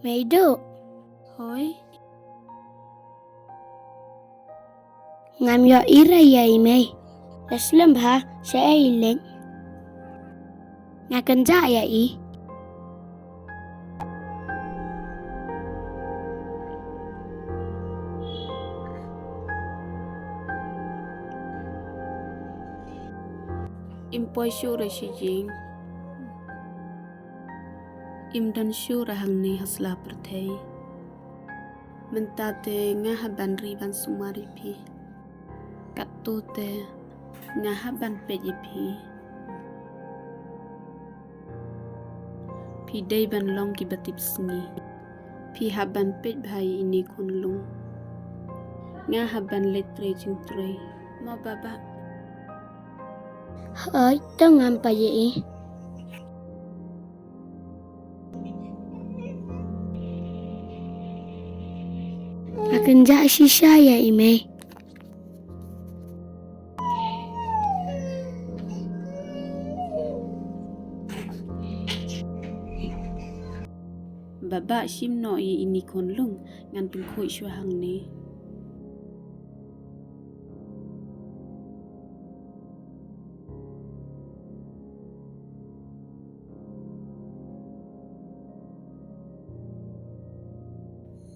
Mày được. Hoi, Ngam yo ira yai mày. Aslam ha sẽ ai lên. Nga cần dạ ya ý. im poi syura shijing. Im dan syura hang ni hasla perthei. Mentate ngahaban riban sumari pi. Katute ngahaban peji pi. Pi day ban long ki batip sngi. Pi haban pej bhai ini kunlung. Ngahaban letre jing tre. Mo baba. Ơi, tao ngam pa vậy. Nga cần dạ shisha yai mày. Baba shim no ini kunlung ngan pengkoi shua hang ni.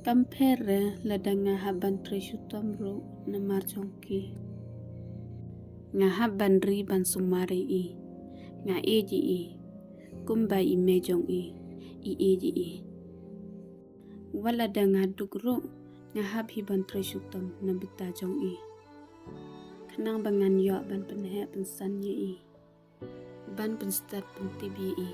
Kampere ladang ngahaban tresyutam ro na marjongki. Ngahaban riban sumari i. Nga eji i. Kumbai i mejong i. I eji i. Walada ngaduk ro ngahab hiban tresyutam na betajong i. Kanang bangan yo ban penhe pensanye i. Ban penstat pentibi i.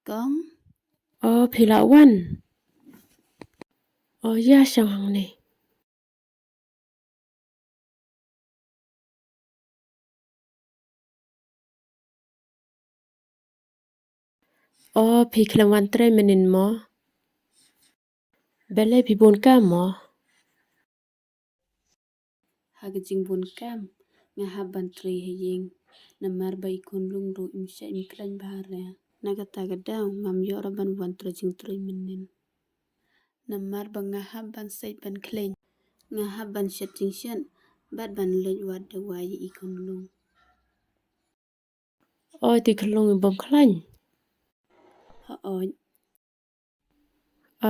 Con. Philawan. Ya sang hang ni. Philawan tre menin mo. Bele pibon ka mo. Hagajing bun kam. Ngahaban tre hiying. Namar bai kunlung ro imsya imkran bahare. Nagatagadaw ngam yo raban wan trejing tre menin. Namar bang ngahaban say ban kleng. Ngahaban syating syan. Bad ban lej wad wayi i kunlung. Ti kelung bom klan. Hooj.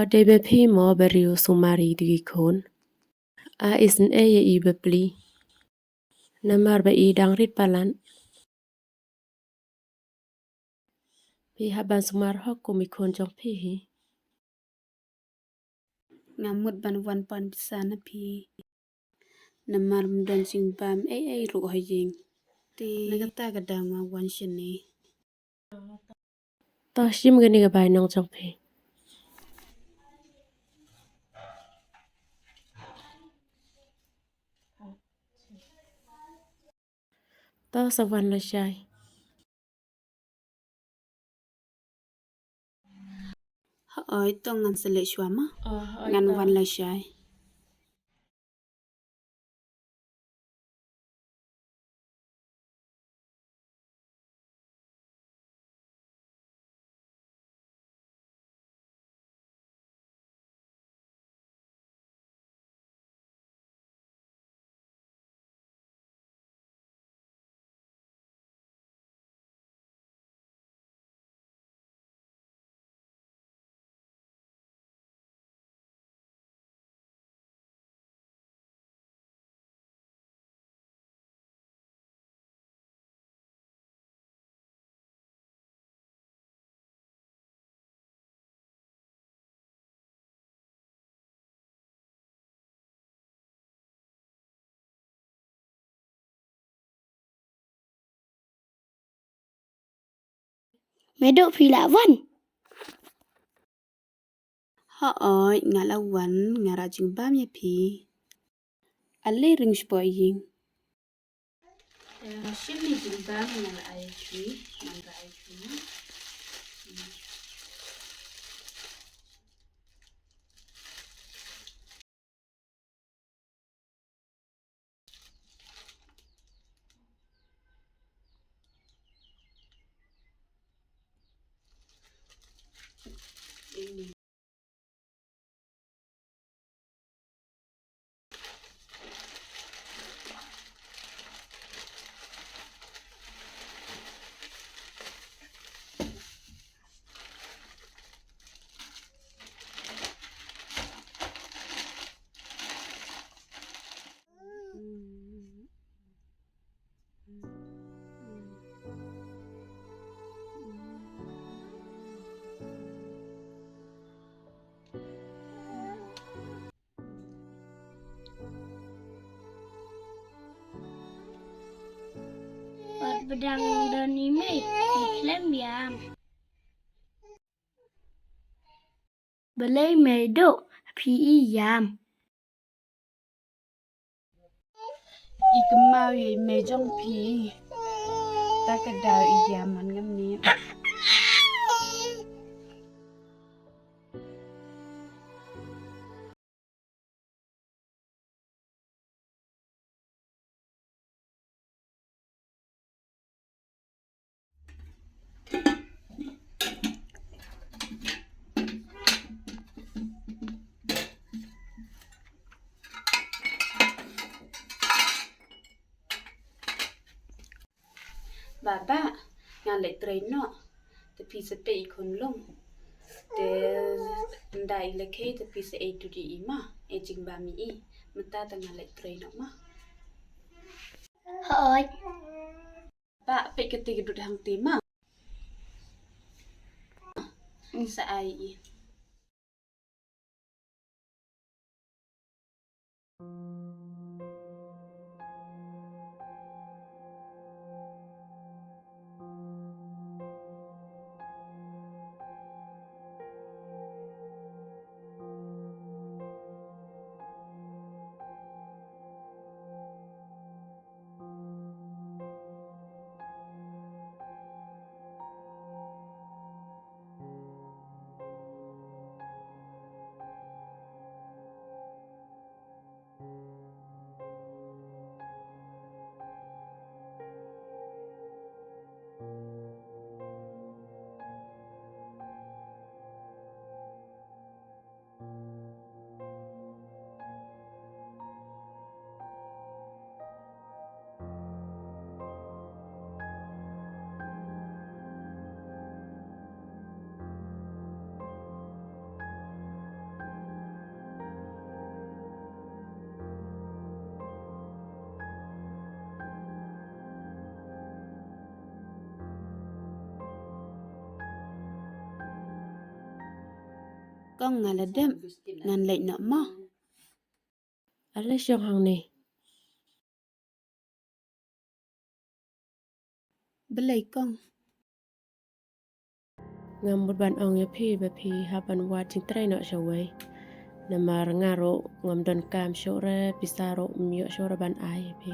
Debe pi mo beriu sumari digi kon. Isen eye i bebli. Namar ba i dangrit palan. Pi haban sumar hok kumikon jong pi hi. Ngamut ban wan pan pisana pi. Namar mdan sing bam ru hiying. Nagatagadaw nga wan syani. Shim gani gabay nang jong pi. Sa wan la shay. Hooj tong ngan sele syama. Ngan wan la syay. mẹ độ phi lạ vần. Họ ơi, ngà la vấn, ngà ra chừng bám ya phi. Alle ring spoi ying. Shim ni chừng bám ngà la ai phi, ngà ra ai phi na. Bật bedang đơn ý mày, thịt lem yam. Bà lấy mẹ độ phi y yam. Ikamau ye me jong phi. Ta ka dau I ya man ngam ni. Baba, ngà lại train no. The piece of pay con long. The dai le ke the piece A to the ima. E jing ba mi I. Mata ta ngà lại train no ma. Họ ơi, Ba, pe ke te du hang te ma. Sa ai I. Con ngà là đêm, ngàn lệ nọ ma. Alle siang hang ni. Belai con. Ngam một ban ong ya phi ba phi haban wa ching trai no shawai. Namar ngaro ngam don kam shore pisaro myo shore ban ai phi.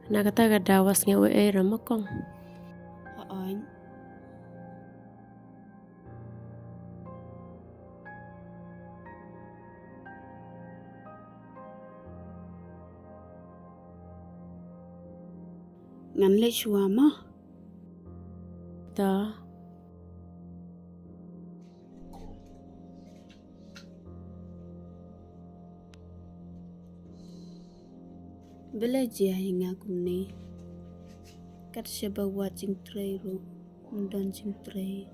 Nakata ga dawas nge we e ramakong. Họ ơi. Ngắn lệ chùa mà. Ta. Belai jia hinga kumni. Kat siya bawa ching tray ro. Mundon ching tray.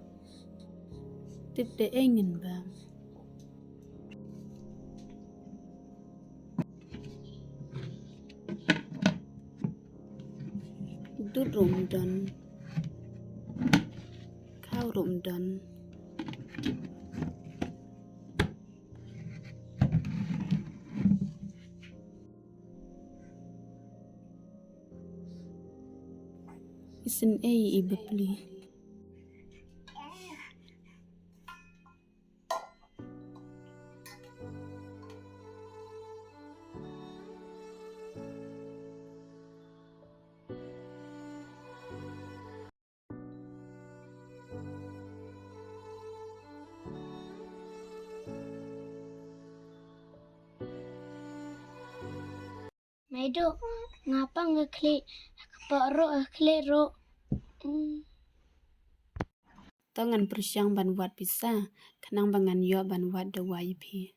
Tip de engin ba. Đút rụng đần. Khao rụng đần. sin i bepli. Maido, ngapa ngeklik kepok klik ro? Tongan persyang ban wat pisa, kenang bangan yo ban wat da wai pi.